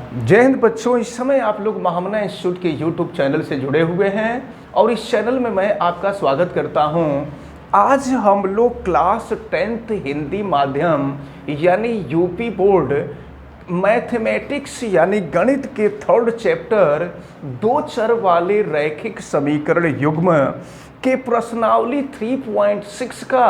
जय हिंद बच्चों। इस समय आप लोग महामना इंस्टीट्यूट के यूट्यूब चैनल से जुड़े हुए हैं और इस चैनल में मैं आपका स्वागत करता हूं। आज हम लोग क्लास 10th हिंदी माध्यम यानी यूपी बोर्ड मैथमेटिक्स यानी गणित के थर्ड चैप्टर दो चर वाले रैखिक समीकरण युग्म के प्रश्नावली 3.6 का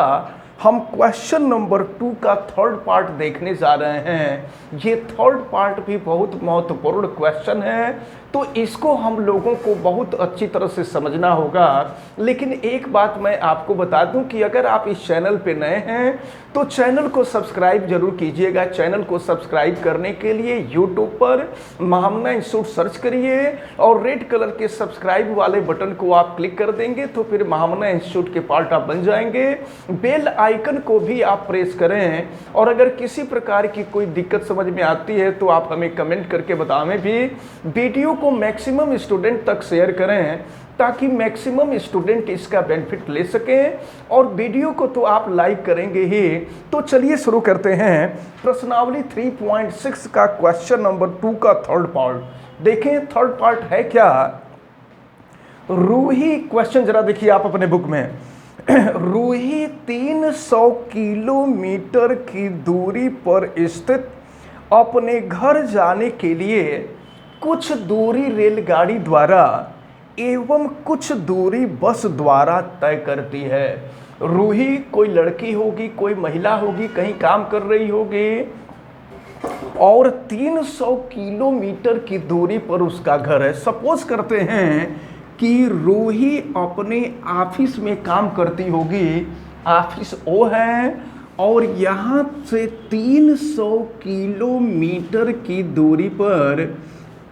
हम क्वेश्चन नंबर 2 का थर्ड पार्ट देखने जा रहे हैं। ये थर्ड पार्ट भी बहुत महत्वपूर्ण क्वेश्चन है, तो इसको हम लोगों को बहुत अच्छी तरह से समझना होगा। लेकिन एक बात मैं आपको बता दूं कि अगर आप इस चैनल पे नए हैं तो चैनल को सब्सक्राइब जरूर कीजिएगा। चैनल को सब्सक्राइब करने के लिए यूट्यूब पर महामना इंस्टीट्यूट सर्च करिए और रेड कलर के सब्सक्राइब वाले बटन को आप क्लिक कर देंगे तो फिर महामना इंस्टीट्यूट के पार्ट आप बन जाएंगे। बेल आइकन को भी आप प्रेस करें और अगर किसी प्रकार की कोई दिक्कत समझ में आती है तो आप हमें कमेंट करके बताएं भी। वीडियो को मैक्सिमम स्टूडेंट तक शेयर करें ताकि मैक्सिमम स्टूडेंट इसका बेनिफिट ले सकें, और वीडियो को तो आप लाइक करेंगे ही। तो चलिए शुरू करते हैं प्रश्नावली 3.6 का क्वेश्चन नंबर 2 का थर्ड पार्ट। देखें थर्ड पार्ट है क्या। रूही, क्वेश्चन जरा देखिए आप अपने बुक में। रूही 300 किलोमीटर की दूरी पर स्थित अपने घर जाने के लिए कुछ दूरी रेलगाड़ी द्वारा एवं कुछ दूरी बस द्वारा तय करती है। रूही कोई लड़की होगी, कोई महिला होगी, कहीं काम कर रही होगी और 300 किलोमीटर की दूरी पर उसका घर है। सपोज करते हैं कि रूही अपने ऑफिस में काम करती होगी, ऑफिस ओ है और यहाँ से 300 किलोमीटर की दूरी पर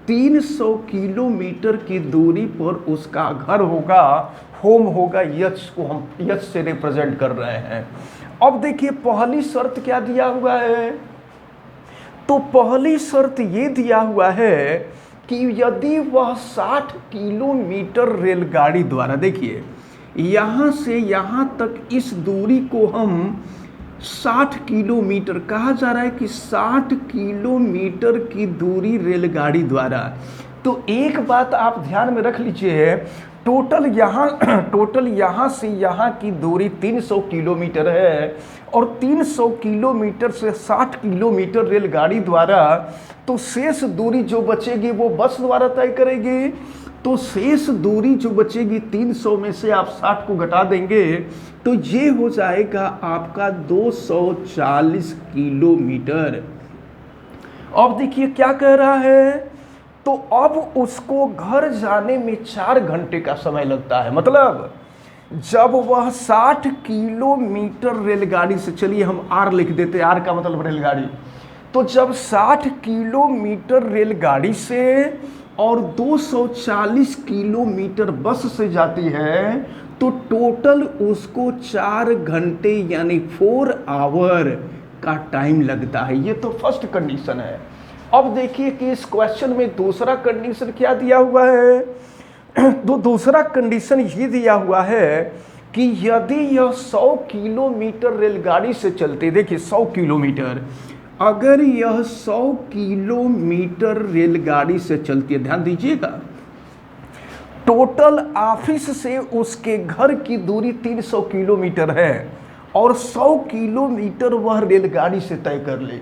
300 किलोमीटर की दूरी पर उसका घर होगा, होम होगा। यच को हम यच से रिप्रेजेंट कर रहे हैं। अब देखिए पहली शर्त क्या दिया हुआ है, तो पहली शर्त ये दिया हुआ है कि यदि वह 60 किलोमीटर रेलगाड़ी द्वारा, देखिए यहाँ से यहाँ तक इस दूरी को हम 60 किलोमीटर कहा जा रहा है कि 60 किलोमीटर की दूरी रेलगाड़ी द्वारा। तो एक बात आप ध्यान में रख लीजिए, टोटल यहाँ से यहाँ की दूरी 300 किलोमीटर है और 300 किलोमीटर से 60 किलोमीटर रेलगाड़ी द्वारा, तो शेष दूरी जो बचेगी वो बस द्वारा तय करेगी। तो शेष दूरी जो बचेगी 300 में से आप 60 को घटा देंगे तो ये हो जाएगा आपका 240 किलोमीटर। अब देखिए क्या कह रहा है, तो अब उसको घर जाने में 4 घंटे का समय लगता है। मतलब जब वह 60 किलोमीटर रेलगाड़ी से, चलिए हम आर लिख देते, आर का मतलब रेलगाड़ी, तो जब 60 किलोमीटर रेलगाड़ी से और 240 किलोमीटर बस से जाती है तो टोटल उसको 4 घंटे यानी 4 आवर का टाइम लगता है। ये तो फर्स्ट कंडीशन है। अब देखिए कि इस क्वेश्चन में दूसरा कंडीशन क्या दिया हुआ है। तो दूसरा कंडीशन ये दिया हुआ है कि यदि यह 100 किलोमीटर रेलगाड़ी से चलती, देखिए 100 किलोमीटर, अगर यह 100 किलोमीटर रेलगाड़ी से चलती है, ध्यान दीजिएगा, टोटल ऑफिस से उसके घर की दूरी 300 किलोमीटर है और 100 किलोमीटर वह रेलगाड़ी से तय कर ले,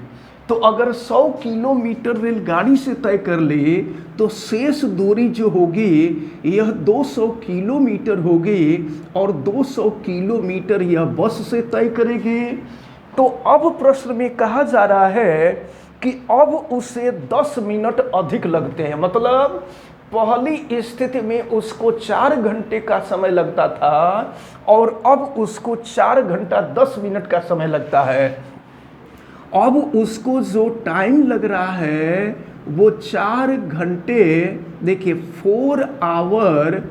तो अगर 100 kilometer रेलगाड़ी से तय कर ले तो शेष दूरी जो होगी यह 200 किलोमीटर होगी और 200 किलोमीटर यह बस से तय करेगी। तो अब प्रश्न में कहा जा रहा है कि अब उसे 10 मिनट अधिक लगते हैं। मतलब पहली स्थिति में उसको 4 घंटे का समय लगता था और अब उसको 4 घंटा 10 मिनट का समय लगता है। अब उसको जो टाइम लग रहा है वो 4 घंटे, देखिए 4 आवर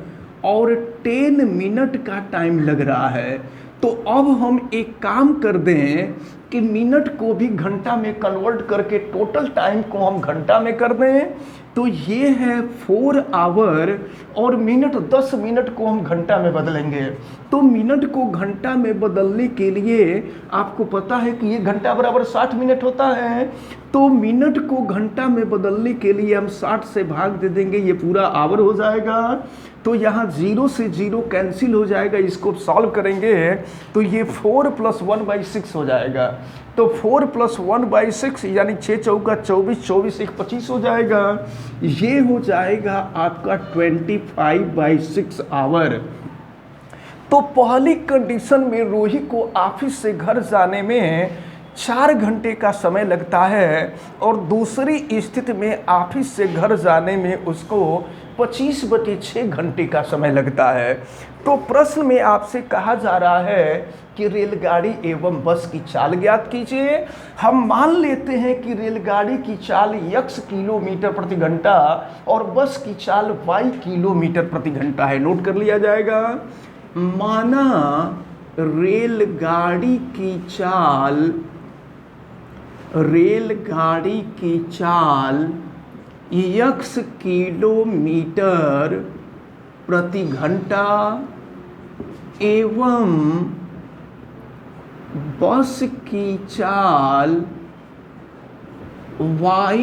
और 10 मिनट का टाइम लग रहा है। तो अब हम एक काम कर दें कि मिनट को भी घंटा में कन्वर्ट करके टोटल टाइम को हम घंटा में कर दें, तो ये है 4 आवर, और मिनट 10 मिनट को हम घंटा में बदलेंगे। तो मिनट को घंटा में बदलने के लिए आपको पता है कि ये घंटा बराबर 60 मिनट होता है, तो मिनट को घंटा में बदलने के लिए हम 60 से भाग दे देंगे, ये पूरा आवर हो जाएगा। तो यहाँ 0 से 0 कैंसिल हो जाएगा, इसको सॉल्व करेंगे तो ये 4 + 1/6 हो जाएगा। तो 4 + 1/6 यानी 6 चौका 24, 24 1 25 हो जाएगा। ये हो जाएगा आपका 25/6 आवर। तो पहली कंडीशन में रूही को ऑफिस से घर जाने में 4 घंटे का समय लगता है, और दूसरी स्थिति में ऑफिस से घर जाने में उसको 25/6 घंटे का समय लगता है। तो प्रश्न में आपसे कहा जा रहा है कि रेलगाड़ी एवं बस की चाल ज्ञात कीजिए। हम मान लेते हैं कि रेलगाड़ी की चाल x किलोमीटर प्रति घंटा और बस की चाल y किलोमीटर प्रति घंटा है। नोट कर लिया जाएगा। माना रेलगाड़ी की चाल x किलोमीटर प्रति घंटा एवं बस की चाल y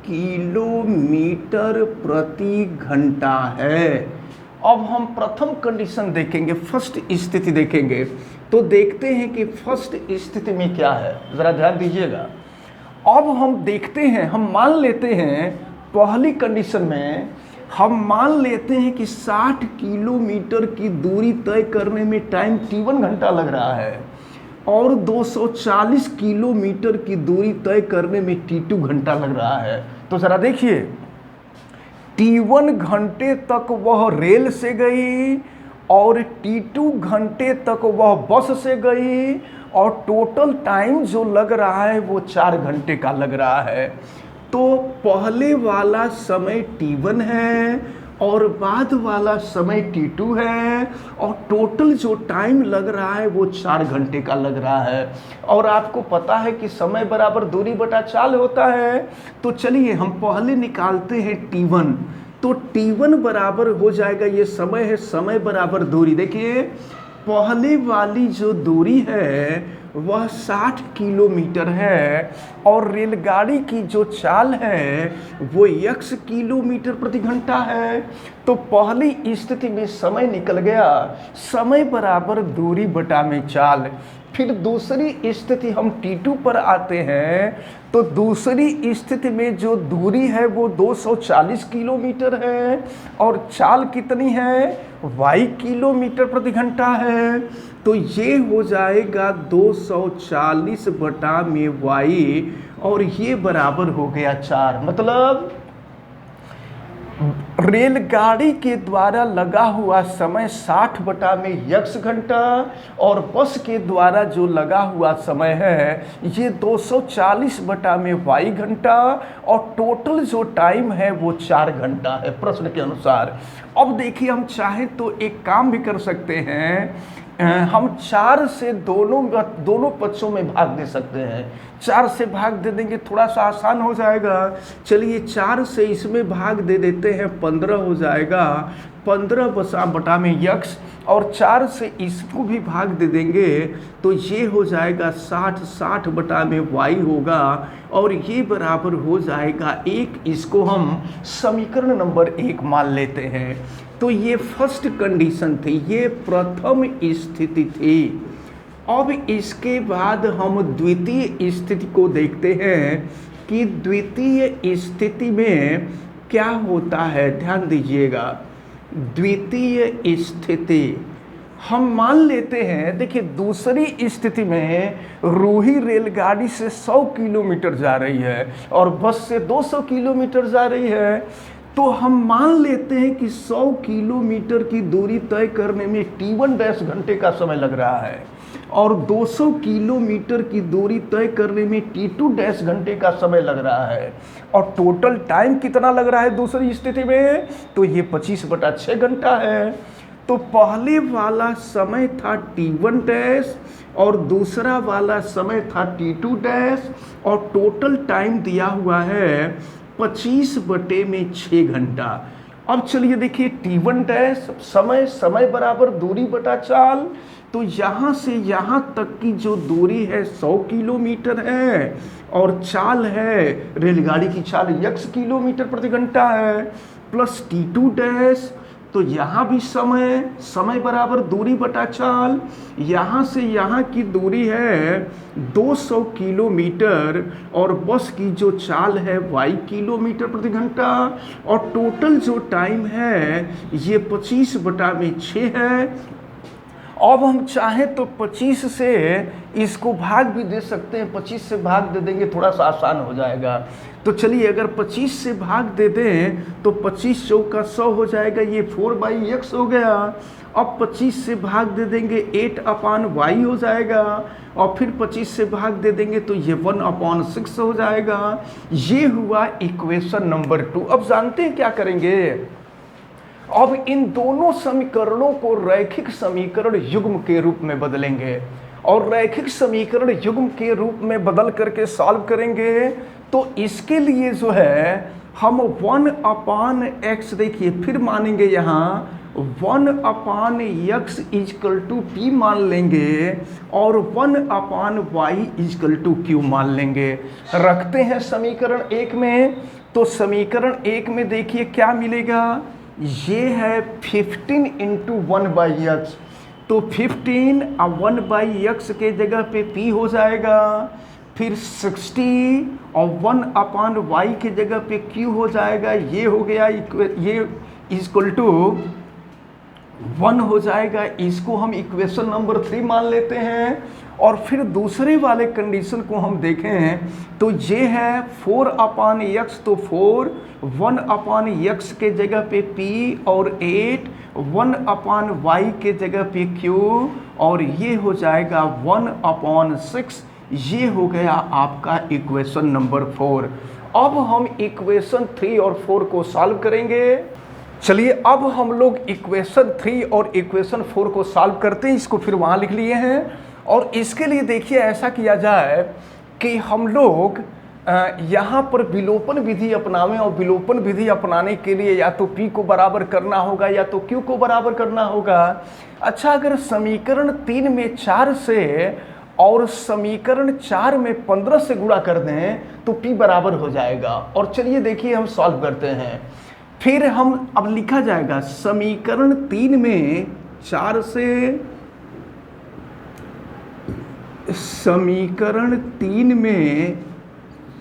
किलोमीटर प्रति घंटा है। अब हम प्रथम कंडीशन देखेंगे, फर्स्ट स्थिति देखेंगे। तो देखते हैं कि फर्स्ट स्थिति में क्या है, जरा ध्यान दीजिएगा। अब हम देखते हैं, हम मान लेते हैं पहली कंडीशन में हम मान लेते हैं कि 60 किलोमीटर की दूरी तय करने में टाइम t1 घंटा लग रहा है, और 240 किलोमीटर की दूरी तय करने में t2 घंटा लग रहा है। तो ज़रा देखिए, t1 घंटे तक वह रेल से गई और t2 घंटे तक वह बस से गई, और टोटल टाइम जो लग रहा है वो 4 घंटे का लग रहा है। तो पहले वाला समय t1 है और बाद वाला समय t2 है, और टोटल जो टाइम लग रहा है वो 4 घंटे का लग रहा है। और आपको पता है कि समय बराबर दूरी बटा चाल होता है। तो चलिए हम पहले निकालते हैं t1। तो t1 बराबर हो जाएगा, ये समय है, समय बराबर दूरी। देखिए पहले वाली जो दूरी है वह 60 किलोमीटर है, और रेलगाड़ी की जो चाल है वो x किलोमीटर प्रति घंटा है। तो पहली स्थिति में समय निकल गया, समय बराबर दूरी बटा में चाल। फिर दूसरी स्थिति हम t2 पर आते हैं। तो दूसरी स्थिति में जो दूरी है वो 240 किलोमीटर है, और चाल कितनी है, y किलोमीटर प्रति घंटा है। तो ये हो जाएगा 240 बटा में y, और ये बराबर हो गया 4। मतलब रेलगाड़ी के द्वारा लगा हुआ समय 60 बटा में x घंटा, और बस के द्वारा जो लगा हुआ समय है ये 240 बटा में y घंटा, और टोटल जो टाइम है वो 4 घंटा है प्रश्न के अनुसार। अब देखिए, हम चाहें तो एक काम भी कर सकते हैं, हम 4 से दोनों पक्षों में भाग दे सकते हैं। 4 से भाग दे देंगे, थोड़ा सा आसान हो जाएगा। चलिए 4 से इसमें भाग दे देते हैं, 15 हो जाएगा। 15 बटा में x, और 4 से इसको भी भाग दे देंगे तो ये हो जाएगा 60 बटा में y होगा, और ये बराबर हो जाएगा 1। इसको हम समीकरण नंबर 1 मान लेते हैं। तो ये फर्स्ट कंडीशन थी, ये प्रथम स्थिति थी। अब इसके बाद हम द्वितीय स्थिति को देखते हैं कि द्वितीय स्थिति में क्या होता है। ध्यान दीजिएगा, द्वितीय स्थिति हम मान लेते हैं। देखिए दूसरी स्थिति में रूही रेलगाड़ी से 100 किलोमीटर जा रही है और बस से 200 किलोमीटर जा रही है। तो हम मान लेते हैं कि 100 किलोमीटर की दूरी तय करने में t1 डैश घंटे का समय लग रहा है, और 200 किलोमीटर की दूरी तय करने में t2 डैश घंटे का समय लग रहा है। और टोटल टाइम कितना लग रहा है दूसरी स्थिति में, तो ये 25 बटा 6 घंटा है। तो पहले वाला समय था t1 डैश, और दूसरा वाला समय था T2 डैश, और टोटल टाइम दिया हुआ है 25/6 घंटा। अब चलिए देखिए T1 डैश, समय बराबर दूरी बटा चाल, तो यहाँ से यहाँ तक की जो दूरी है 100 किलोमीटर है, और चाल है रेलगाड़ी की चाल x किलोमीटर प्रति घंटा है, प्लस T2 डैश, तो यहाँ भी समय बराबर दूरी बटा चाल, यहाँ से यहाँ की दूरी है 200 किलोमीटर, और बस की जो चाल है y किलोमीटर प्रति घंटा, और टोटल जो टाइम है ये 25/6 है। अब हम चाहें तो 25 से इसको भाग भी दे सकते हैं, 25 से भाग दे देंगे थोड़ा सा आसान हो जाएगा। तो चलिए अगर 25 से भाग दे दें तो 25 चौका 100 हो जाएगा, ये 4/x हो गया। अब 25 से भाग दे देंगे 8/y हो जाएगा, और फिर 25 से भाग दे देंगे तो ये 1/6 हो जाएगा। ये हुआ इक्वेशन नंबर 2। अब जानते हैं क्या करेंगे, अब इन दोनों समीकरणों को रैखिक समीकरण युग्म के रूप में बदलेंगे, और रैखिक समीकरण युग्म के रूप में बदल करके सॉल्व करेंगे। तो इसके लिए जो है हम 1/x, देखिए फिर मानेंगे यहाँ 1/x = p मान लेंगे, और 1/y = q मान लेंगे। रखते हैं समीकरण 1 में, तो समीकरण 1 में देखिए क्या मिलेगा, ये है 15 × 1/x, तो 15 और 1/x के जगह पे p हो जाएगा, फिर 60 और 1/y के जगह पे q हो जाएगा, ये हो गया, ये = 1 हो जाएगा। इसको हम इक्वेशन नंबर 3 मान लेते हैं। और फिर दूसरे वाले कंडीशन को हम देखें तो ये है 4/x, तो 4, 1/x के जगह पे p, और 8, 1/y के जगह पे q, और ये हो जाएगा 1/6। ये हो गया आपका इक्वेशन नंबर 4। अब हम इक्वेशन 3 और 4 को सॉल्व करेंगे। चलिए अब हम लोग इक्वेशन 3 और इक्वेशन 4 को सॉल्व करते हैं। इसको फिर वहाँ लिख लिए हैं, और इसके लिए देखिए ऐसा किया जाए कि हम लोग यहाँ पर विलोपन विधि अपनावें, और विलोपन विधि अपनाने के लिए या तो p को बराबर करना होगा या तो q को बराबर करना होगा। अच्छा, अगर समीकरण 3 में 4 से और समीकरण 4 में 15 से गुणा कर दें तो p बराबर हो जाएगा। और चलिए देखिए हम सॉल्व करते हैं। फिर हम अब लिखा जाएगा समीकरण 3 में 4 से, समीकरण 3 में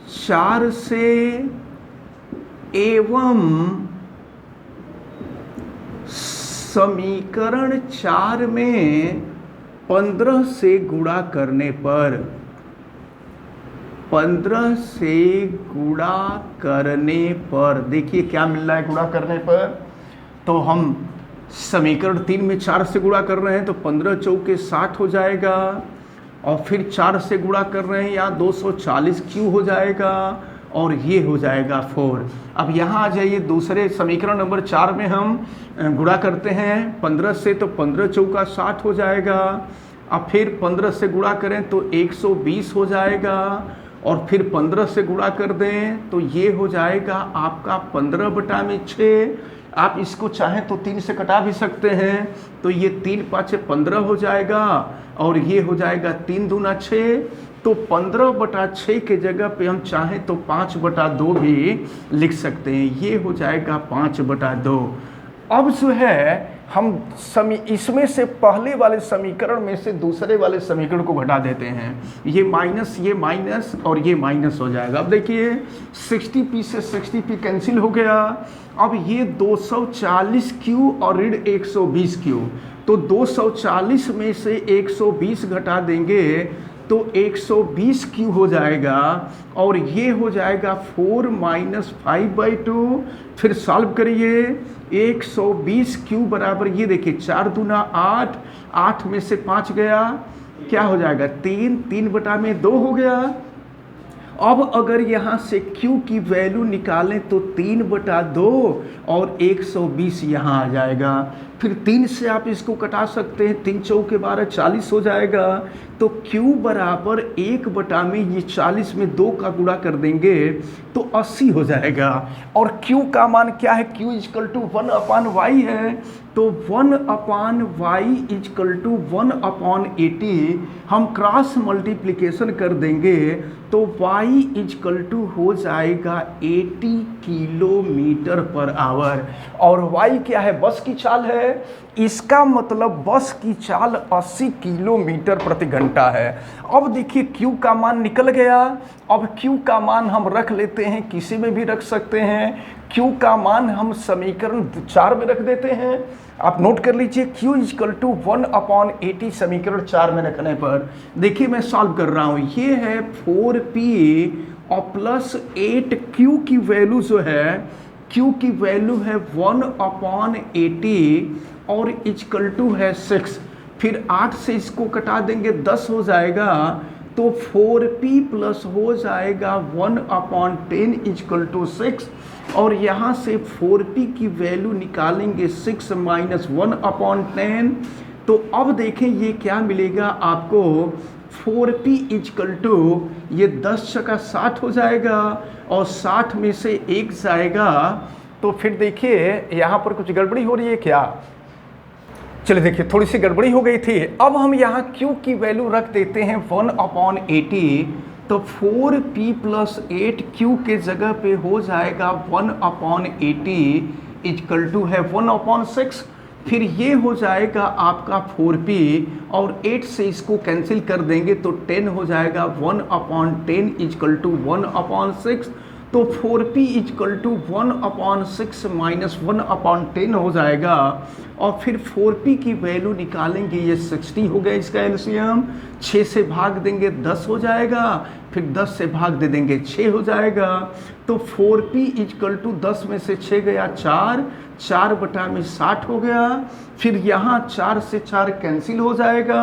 4 से एवं समीकरण 4 में 15 से गुणा करने पर, 15 से गुणा करने पर देखिए क्या मिल रहा है गुणा करने पर। तो हम समीकरण 3 में 4 से गुणा कर रहे हैं तो 15 चौके 60 हो जाएगा, और फिर 4 से गुणा कर रहे हैं यहाँ 240 क्यू हो जाएगा, और ये हो जाएगा 4। अब यहाँ आ जाइए, दूसरे समीकरण नंबर 4 में हम गुणा करते हैं 15 से, तो 15 चौका 60 हो जाएगा। अब फिर 15 से गुणा करें तो 120 हो जाएगा, और फिर 15 से गुणा कर दें तो ये हो जाएगा आपका 15/6। आप इसको चाहें तो 3 से कटा भी सकते हैं, तो ये 3 × 5 = 15 हो जाएगा, और ये हो जाएगा 3 दूना 6। तो 15/6 के जगह पे हम चाहें तो 5/2 भी लिख सकते हैं, ये हो जाएगा 5/2। अब जो है हम इसमें से पहले वाले समीकरण में से दूसरे वाले समीकरण को घटा देते हैं, ये माइनस और ये माइनस हो जाएगा। अब देखिए 60p से 60p कैंसिल हो गया। अब ये 240q और ऋण 120q, तो 240 में से 120 घटा देंगे तो 120q हो जाएगा, और ये हो जाएगा 4 - 5/2। फिर सॉल्व करिए, 120q बराबर, ये देखिए 4 दूना 8, 8 में से 5 गया, क्या हो जाएगा 3, 3/2 हो गया। अब अगर यहाँ से q की वैल्यू निकालें तो 3/2 और 120 यहाँ आ जाएगा। फिर 3 से आप इसको कटा सकते हैं, 3 चौके 12 40 हो जाएगा। तो Q बराबर 1 बटा में ये 40 में 2 का गुणा कर देंगे तो 80 हो जाएगा। और Q का मान क्या है, Q इजकल टू 1/y है, तो 1/y इजकल टू 1/80 हम क्रॉस मल्टीप्लिकेशन कर देंगे तो y इजकल टू हो जाएगा 80 किलोमीटर पर आवर। और y क्या है, बस की चाल है, इसका मतलब बस की चाल 80 किलोमीटर प्रति घंटा है। अब देखिए Q का मान निकल गया। अब Q का मान हम रख लेते हैं, किसी में भी रख सकते हैं। Q का मान हम समीकरण 4 में रख देते हैं। आप नोट कर लीजिए, Q इजकल टू 1/80 समीकरण 4 में रखने पर देखिए मैं सॉल्व कर रहा हूँ। ये है 4p और प्लस 8Q की वैल्यू जो है, Q की वैल्यू है 1/80 और इजकल टू है 6। फिर 8 से इसको कटा देंगे 10 हो जाएगा, तो 4p प्लस हो जाएगा 1/10 इजकल टू 6। और यहाँ से 4p की वैल्यू निकालेंगे 6 माइनस 1/10। तो अब देखें ये क्या मिलेगा आपको, 4p इजकल टू ये 10 छक्का 60 हो जाएगा और 60 में से 1 जाएगा। तो फिर देखिए यहाँ पर कुछ गड़बड़ी हो रही है क्या, चलिए देखिए थोड़ी सी गड़बड़ी हो गई थी। अब हम यहाँ Q की वैल्यू रख देते हैं 1/80, तो 4p प्लस 8Q के जगह पे हो जाएगा 1/80 इजकल टू है 1/6। फिर ये हो जाएगा आपका 4p और 8 से इसको कैंसिल कर देंगे तो 10 हो जाएगा 1/10 इजकल टू 1/6। तो 4p इजकल टू 1/6 माइनस 1/10 हो जाएगा। और फिर 4p की वैल्यू निकालेंगे, ये 60 हो गया इसका एलसीएम, 6 से भाग देंगे 10 हो जाएगा, फिर 10 से भाग दे देंगे 6 हो जाएगा। तो 4p इजकल टू 10 में से 6 गया 4, 4 बटा में 60 हो गया। फिर यहाँ 4 से 4 कैंसिल हो जाएगा,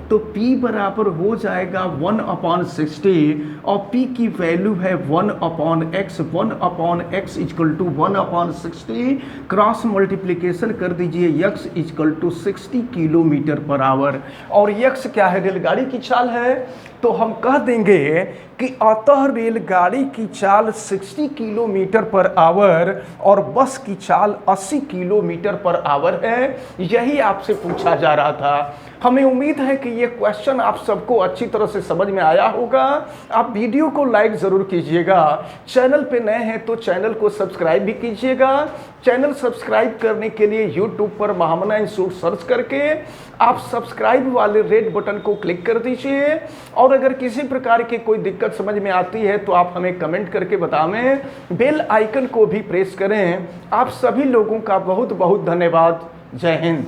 तो p बराबर हो जाएगा 1/60 और p की वैल्यू है 1/x, 1/x is equal to 1/60। Cross multiplication कर दीजिए, x equal to 60 kilometre per hour. और x क्या है, रेलगाड़ी की चाल है, तो हम कह देंगे कि अतः रेलगाड़ी की चाल 60 किलोमीटर पर आवर और बस की चाल 80 किलोमीटर पर आवर है। यही आपसे पूछा जा रहा था। हमें उम्मीद है कि ये क्वेश्चन आप सबको अच्छी तरह से समझ में आया होगा। आप वीडियो को लाइक ज़रूर कीजिएगा, चैनल पे नए हैं तो चैनल को सब्सक्राइब भी कीजिएगा। चैनल सब्सक्राइब करने के लिए यूट्यूब पर महामना इंस्टीट्यूट सर्च करके आप सब्सक्राइब वाले रेड बटन को क्लिक कर दीजिए। और अगर किसी प्रकार की कोई दिक्कत समझ में आती है तो आप हमें कमेंट करके बताएं, बेल आइकन को भी प्रेस करें। आप सभी लोगों का बहुत बहुत धन्यवाद। जय हिंद।